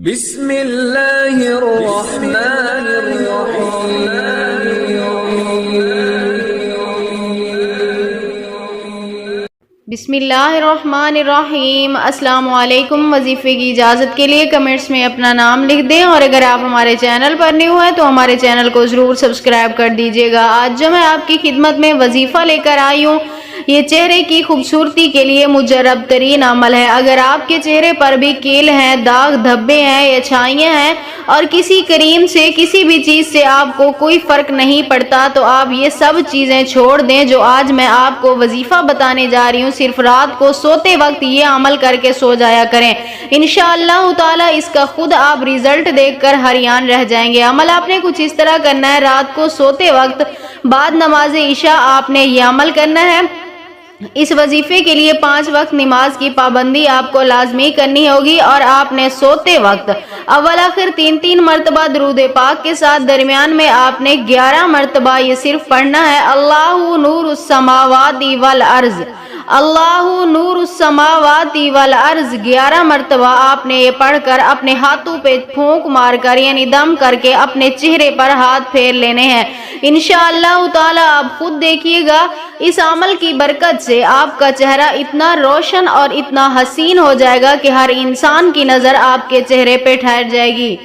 بسم اللہ الرحمن الرحیم۔ بسم اللہ الرحمن الرحیم۔ السلام علیکم۔ وظیفے کی اجازت کے لیے کمنٹس میں اپنا نام لکھ دیں، اور اگر آپ ہمارے چینل پر نیو ہیں تو ہمارے چینل کو ضرور سبسکرائب کر دیجیے گا۔ آج جو میں آپ کی خدمت میں وظیفہ لے کر آئی ہوں، یہ چہرے کی خوبصورتی کے لیے مجرب ترین عمل ہے۔ اگر آپ کے چہرے پر بھی کیل ہیں، داغ دھبے ہیں یا چھائیاں ہیں اور کسی کریم سے کسی بھی چیز سے آپ کو کوئی فرق نہیں پڑتا، تو آپ یہ سب چیزیں چھوڑ دیں جو آج میں آپ کو وظیفہ بتانے جا رہی ہوں۔ صرف رات کو سوتے وقت یہ عمل کر کے سو جایا کریں، انشاءاللہ تعالی اس کا خود آپ ریزلٹ دیکھ کر حیران رہ جائیں گے۔ عمل آپ نے کچھ اس طرح کرنا ہے، رات کو سوتے وقت بعد نماز عشاء آپ نے یہ عمل کرنا ہے۔ اس وظیفے کے لیے 5 وقت نماز کی پابندی آپ کو لازمی کرنی ہوگی، اور آپ نے سوتے وقت اول آخر 3 مرتبہ درود پاک کے ساتھ درمیان میں آپ نے 11 مرتبہ یہ صرف پڑھنا ہے، اللہ نور السماوات والارض، اللہ نور السماوات والارض۔ 11 مرتبہ آپ نے یہ پڑھ کر اپنے ہاتھوں پہ پھونک مار کر یعنی دم کر کے اپنے چہرے پر ہاتھ پھیر لینے ہیں۔ انشاءاللہ تعالی آپ خود دیکھیے گا، اس عمل کی برکت سے آپ کا چہرہ اتنا روشن اور اتنا حسین ہو جائے گا کہ ہر انسان کی نظر آپ کے چہرے پہ ٹھہر جائے گی۔